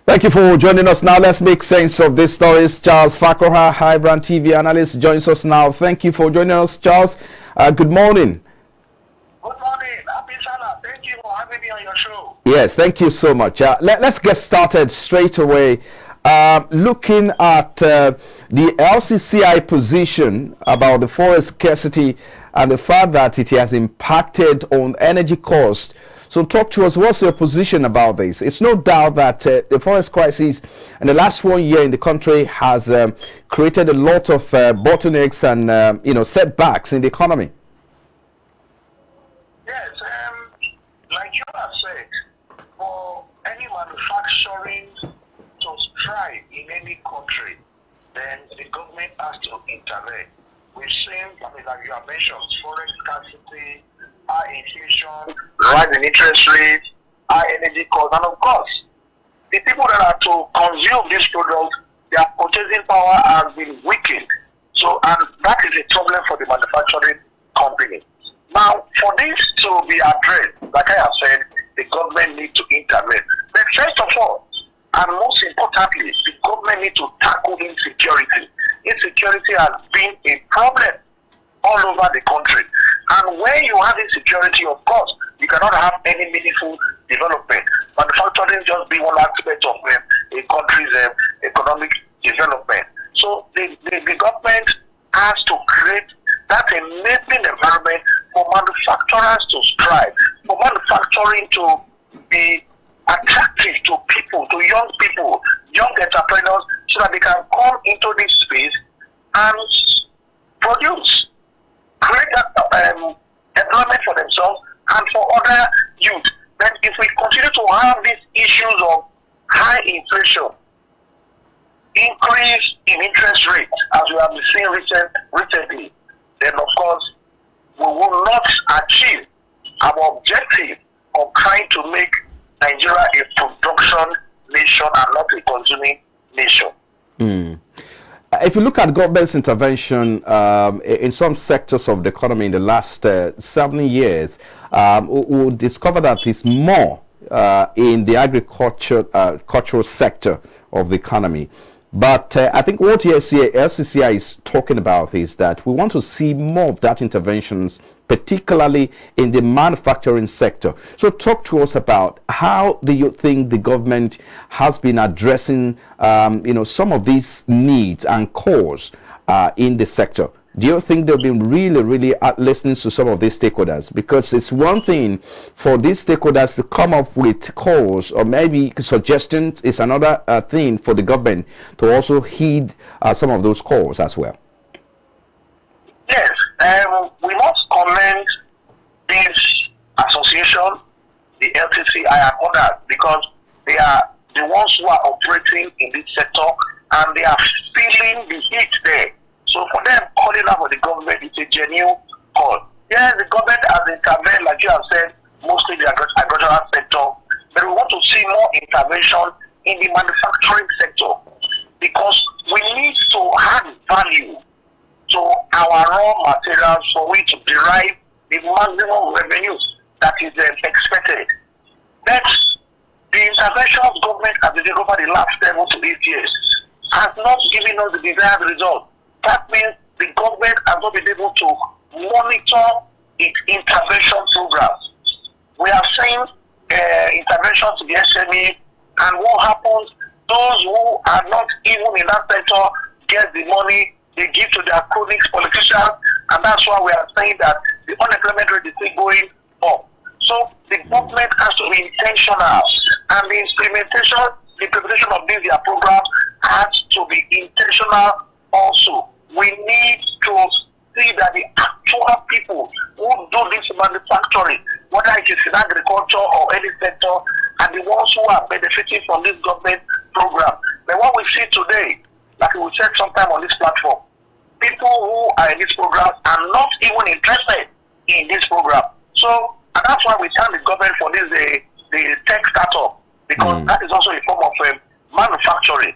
Thank you for joining us now. Let's make sense of these stories. Charles Fakoha, IBrandTV analyst, joins us now. Thank you for joining us, Charles. Good morning. Good morning. Happy Salah. Thank you for having me on your show. Yes, thank you so much. Let's get started straight away. Looking at the Lcci position about the forest scarcity and the fact that it has impacted on energy costs. So talk to us, what's your position about this? It's no doubt that the forest crisis in the last 1 year in the country has created a lot of bottlenecks and setbacks in the economy. Yes, like you have said, for any manufacturing to thrive in any country, then the government has to intervene. We've seen, like you have mentioned, forest scarcity, high inflation, rise in interest rates, high energy costs, and of course, the people that are to consume these products, their purchasing power has been weakened. So, and that is a problem for the manufacturing company. Now, for this to be addressed, like I have said, the government needs to intervene. But first of all, and most importantly, the government needs to tackle insecurity. Insecurity has been a problem all over the country. And when you have insecurity, of course, you cannot have any meaningful development. Manufacturing just be one aspect of a country's economic development. So the government has to create that enabling environment for manufacturers to strive, for manufacturing to be attractive to people, to young entrepreneurs, so that they can come into this space and produce, create that employment for themselves and for other youth. But if we continue to have these issues of high inflation, increase in interest rates, as we have been seeing recently, then of course we will not achieve our objective of trying to make Nigeria a production nation and not a consuming nation. If you look at government's intervention in some sectors of the economy in the last 7 years, we'll discover that it's more in the agricultural sector of the economy. But I think what Lcci is talking about is that we want to see more of that interventions, particularly in the manufacturing sector. So talk to us about how do you think the government has been addressing some of these needs and cause in the sector. Do you think they've been really listening to some of these stakeholders? Because it's one thing for these stakeholders to come up with calls or maybe suggestions. It's another thing for the government to also heed some of those calls as well. Yes, we must commend this association, the Lcci and others, because they are the ones who are operating in this sector and they are feeling the heat there. So for them, calling out for the government is a genuine call. Yes, the government has intervened, like you have said, mostly the agricultural sector, but we want to see more intervention in the manufacturing sector because we need to add value to our raw materials for we to derive the maximum revenues that is expected. But the intervention of government has been over the last 7 to 8 years has not given us the desired result. That means the government has not been able to monitor its intervention programs. We have seen intervention to the SME, and what happens, those who are not even in that sector get the money they give to their cronies, politicians, and that's why we are saying that the unemployment rate is still going up. So the government has to be intentional, and the implementation of these programs has to be intentional also. We need to see that the actual people who do this manufacturing, whether it is in agriculture or any sector, are the ones who are benefiting from this government program. But what we see today, like we said sometime on this platform, people who are in this program are not even interested in this program. So, and that's why we thank the government for this the tech startup, because that is also a form of manufacturing.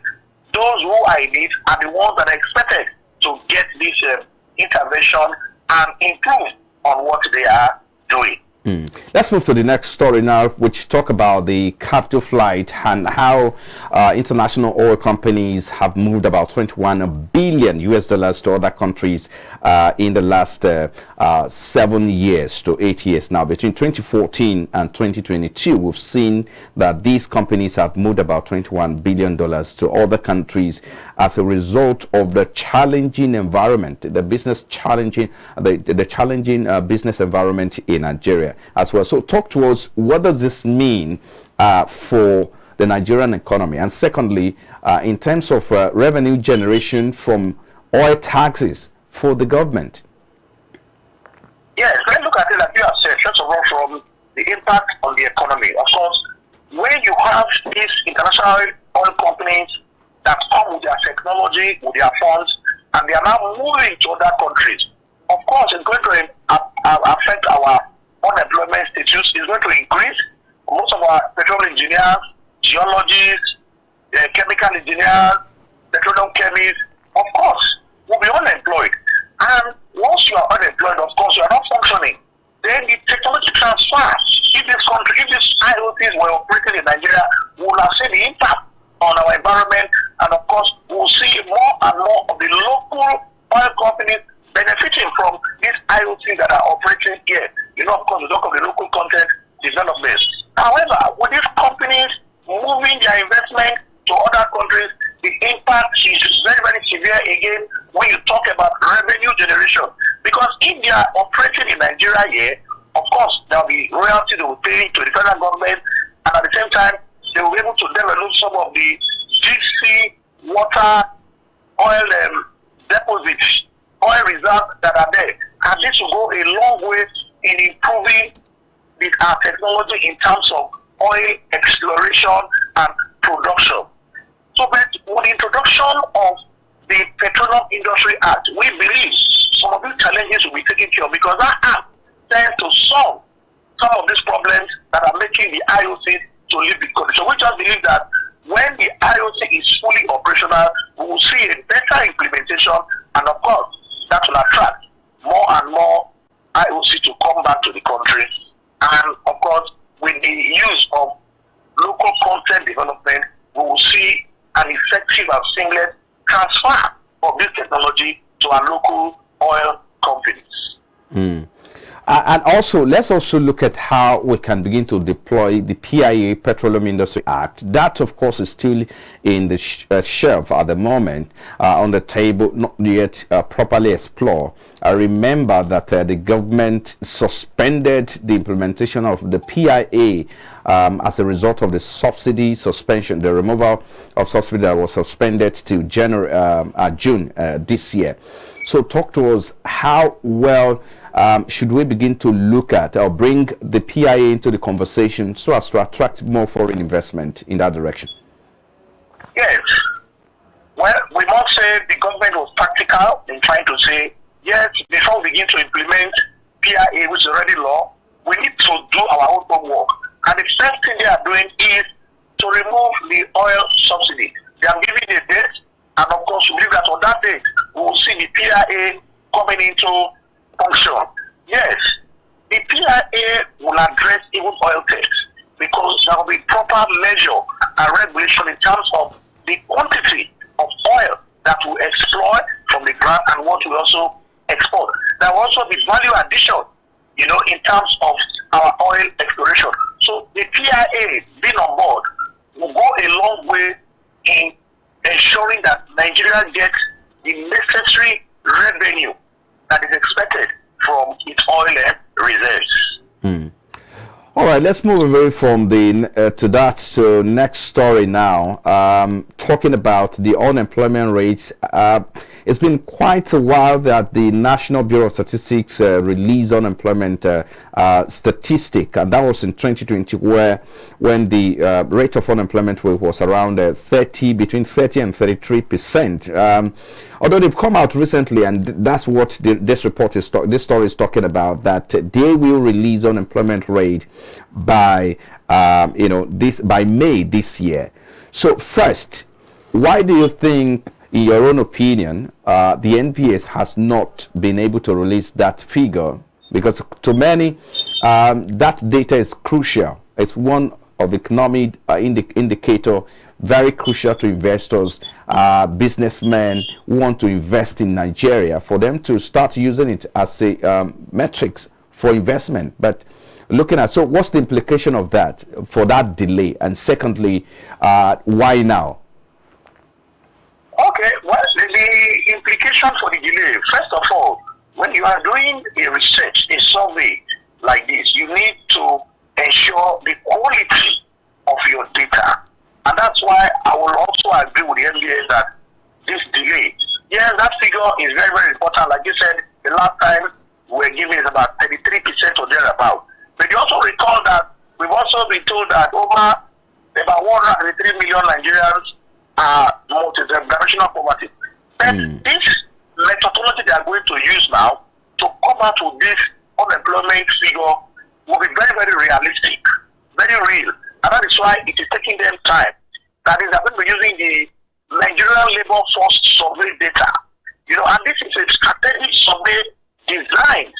Those who are in it are the ones that are expected to get this intervention and improve on what they are doing. Let's move to the next story now, which talk about the capital flight and how international oil companies have moved about 21 billion US dollars to other countries in the last 7 years to 8 years now. Between 2014 and 2022, we've seen that these companies have moved about 21 billion dollars to other countries as a result of the challenging environment, the business challenging, the challenging business environment in Nigeria as well. So talk to us, what does this mean for the Nigerian economy? And secondly, in terms of revenue generation from oil taxes for the government? Yes, let's look at it like you have said, first of all, from the impact on the economy. Of course, when you have these international oil companies that come with their technology, with their funds, and they are now moving to other countries, of course, it's going to affect our unemployment status. It's going to increase. Most of our petrol engineers, geologists, chemical engineers, petroleum chemists, of course, will be unemployed. And once you are unemployed, of course, you are not functioning. Then the technology transfer. If this country, if these IOCs were operating in Nigeria, we will have seen the impact on our environment, and of course, we will see more and more of the local oil companies benefiting from these IOCs that are operating here. You know, of course, we talk of the local content development. However, with these companies moving their investment to other countries, the impact is very, very severe again when you talk about revenue generation. Because if they are operating in Nigeria here, of course, there will be royalty they will pay to the federal government, and at the same time, they will be able to develop some of the deep sea water oil deposits, oil reserves that are there. And this will go a long way in improving our technology in terms of oil exploration and production. So but with the introduction of the Petroleum Industry Act, we believe some of these challenges will be taken care of, because that act tends to solve some of these problems that are making the IOC to leave the country. So we just believe that when the IOC is fully operational, we will see a better implementation, and of course, that will attract more and more IOC to come back to the country. And of course, with the use of local content development, we will see an effective and seamless transfer of this technology to our local oil companies. And also, let's also look at how we can begin to deploy the PIA, Petroleum Industry Act. That, of course, is still in the shelf at the moment, on the table, not yet properly explored. I remember that the government suspended the implementation of the PIA as a result of the subsidy suspension, the removal of subsidy that was suspended to June this year. So talk to us, how well should we begin to look at or bring the PIA into the conversation so as to attract more foreign investment in that direction? Yes. Well, we must say the government was practical in trying to say, yes, before we begin to implement PIA, which is already law, we need to do our own homework. And the first thing they are doing is to remove the oil subsidy. They are giving a date, and of course, we believe that on that date, we will see the PIA coming into function. Yes, the PIA will address even oil tax, because there will be proper measure and regulation in terms of the quantity of oil that we exploit from the ground and what we also export. There will also be value addition, you know, in terms of our oil exploration. So the PIA being on board will go a long way in ensuring that Nigeria gets the necessary revenue that is expected from its oil reserves. All right, let's move away from the to next story now. Talking about the unemployment rates. It's been quite a while that the National Bureau of Statistics released unemployment statistic, and that was in 2020, when the rate of unemployment was around between 30 and 33%. Although they've come out recently, and that's what this story is talking about, that they will release unemployment rate by by May this year. So first, why do you think, in your own opinion, the NBS has not been able to release that figure? Because to many, that data is crucial. It's one of the economic indicator, very crucial to investors, businessmen who want to invest in Nigeria, for them to start using it as a metrics for investment. But looking at, so what's the implication of that for that delay? And secondly, why now? Okay, well, the implication for the delay, first of all, when you are doing a research, a survey like this, you need to ensure the quality of your data. And that's why I will also agree with the NBA that this delay, yes, that figure is very, very important. Like you said, the last time we were giving is about 33% or thereabout. But you also recall that we've also been told that over about 103 million Nigerians are multi-dimensional poverty. But this methodology they are going to use now to come out with this unemployment figure will be very, very realistic, very real. And that is why it is taking them time. That is, they're going to be using the Nigerian Labor Force survey data. And this is a strategic survey designed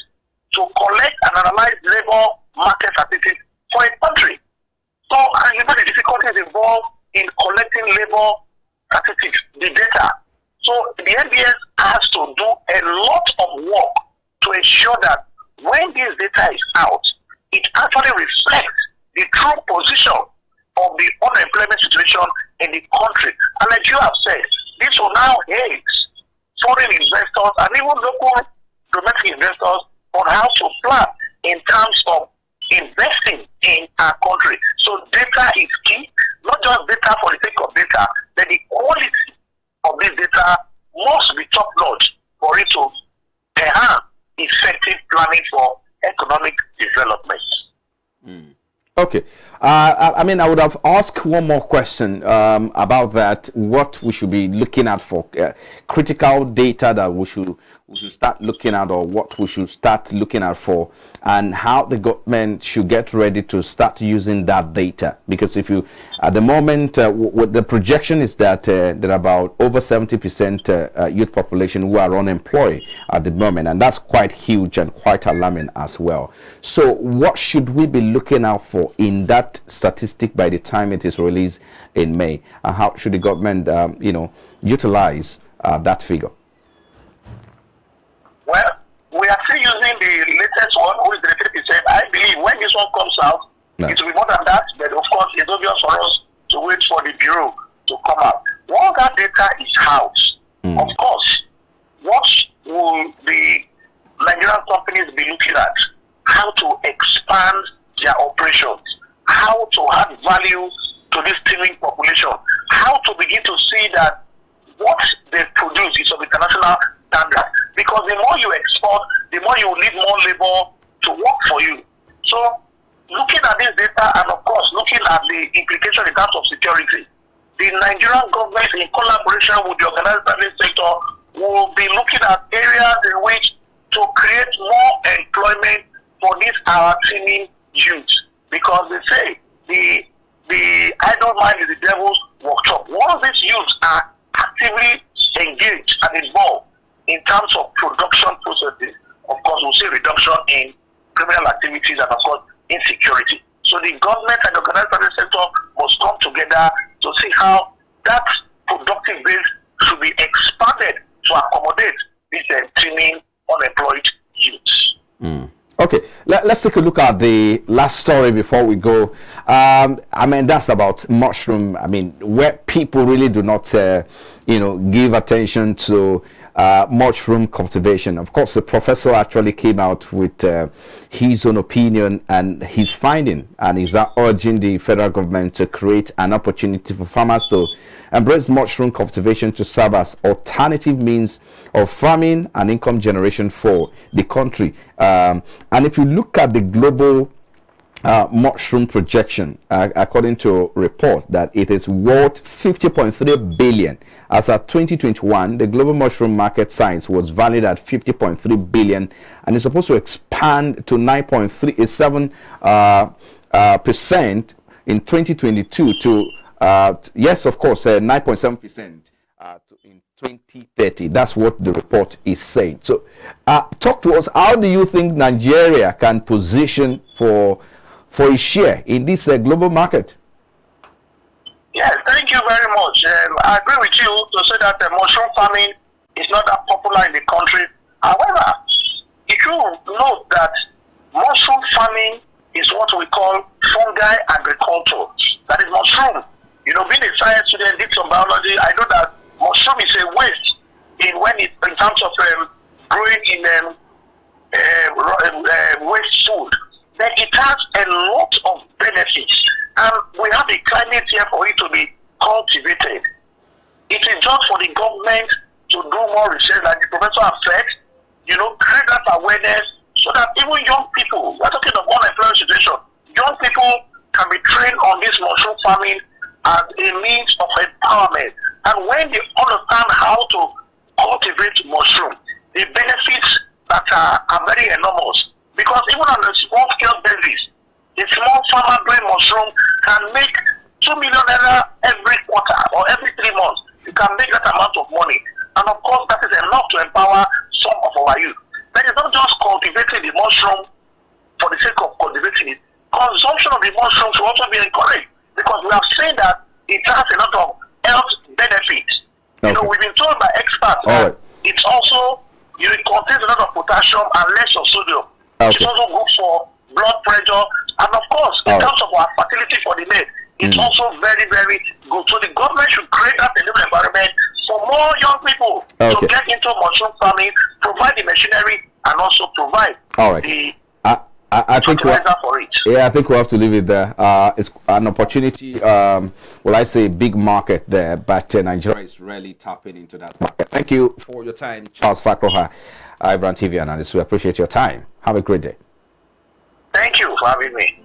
to collect and analyze labor market statistics for a country. So, the difficulties involved in collecting labor statistics, the data. So, the NBS has to do a lot of work to ensure that when this data is out, it actually reflects the true position of the unemployment situation in the country. And like you have said, this will now aid foreign investors and even local domestic investors on how to plan in terms of investing in our country. So data is key, not just data for the sake of data, but the quality of this data must be top-notch for it to enhance effective planning for economic development. Okay. I would have asked one more question about that, what we should be looking at for critical data that we should start looking at, or what we should start looking at for, and how the government should get ready to start using that data. Because if you, at the moment, what the projection is that there are about over 70% youth population who are unemployed at the moment, and that's quite huge and quite alarming as well. So what should we be looking out for in that statistic by the time it is released in May? And how should the government, utilize that figure? Well, we are still using the latest one, which is the 30%. I believe when this one comes out, it will be more than that. But of course, it's obvious for us to wait for the Bureau to come out. Once that data is housed, of course, what will the Nigerian companies be looking at? How to expand their operations, how to add value to this teeming population, how to begin to see that what they produce is of international standard. Because the more you export, the more you need more labor to work for you. So, looking at this data and, of course, looking at the implication in terms of security, the Nigerian government, in collaboration with the organized service sector, will be looking at areas in which to create more employment for these our teeming youth. Because they say the idle mind is the devil's workshop. Once these youths are actively engaged and involved in terms of production processes, of course, we'll see reduction in criminal activities and, of course, insecurity. So the government and the organized service sector must come together to see how that productive base should be expanded to accommodate these teeming unemployed youths. Okay, let's take a look at the last story before we go. That's about mushroom. Where people really do not, give attention to mushroom cultivation. Of course, the professor actually came out with his own opinion and his finding, and is that urging the federal government to create an opportunity for farmers to embrace mushroom cultivation to serve as alternative means of farming and income generation for the country. And if you look at the global mushroom projection, according to a report, that it is worth 50.3 billion. As of 2021, the global mushroom market size was valued at 50.3 billion, and is supposed to expand to 9.37% in 2022 to 9.7% in 2030. That's what the report is saying. So talk to us. How do you think Nigeria can position for a share in this global market? Yes, thank you very much. I agree with you to say that mushroom farming is not that popular in the country. However, you should note that mushroom farming is what we call fungi agriculture. That is mushroom. You know, being a science student, did some biology, I know that mushroom is a waste in terms of growing in waste food. Then it has a lot of benefits. And we have the climate here for it to be cultivated. It is just for the government to do more research, like the professor has said, you know, create that awareness so that even young people, we're talking of unemployment situation, young people can be trained on this mushroom farming as a means of empowerment. And when they understand how to cultivate mushroom, the benefits that are very enormous. Because even on a small scale basis, the small farmer growing mushroom can make 2 million naira every quarter or every 3 months. You can make that amount of money. And of course, that is enough to empower some of our youth. Then it's not just cultivating the mushroom for the sake of cultivating it. Consumption of the mushroom should also be encouraged because we have seen that it has a lot of health benefits. Okay. You know, we've been told by experts that it's also, it contains a lot of potassium and less of sodium. Okay. It's also good for blood pressure, and of course, in terms of our fertility for the male, it's also very, very good. So the government should create that environment for more young people to get into mushroom farming, provide the machinery, and also provide the I think for it. Yeah, I think we'll have to leave it there. It's an opportunity, well, I say big market there, but Nigeria is really tapping into that market. Thank you for your time, Charles Fakroha, IBrandTV analyst. We appreciate your time. Have a great day. Thank you for having me.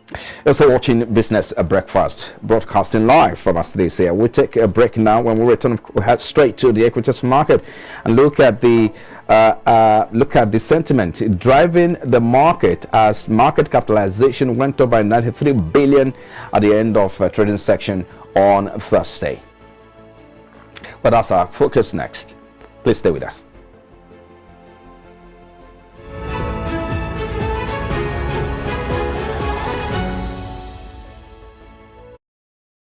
You're still watching Business Breakfast, broadcasting live from us today. So we'll take a break now. When we return, we'll head straight to the equities market and look at the sentiment driving the market as market capitalization went up by 93 billion at the end of trading section on Thursday. But that's our focus next. Please stay with us.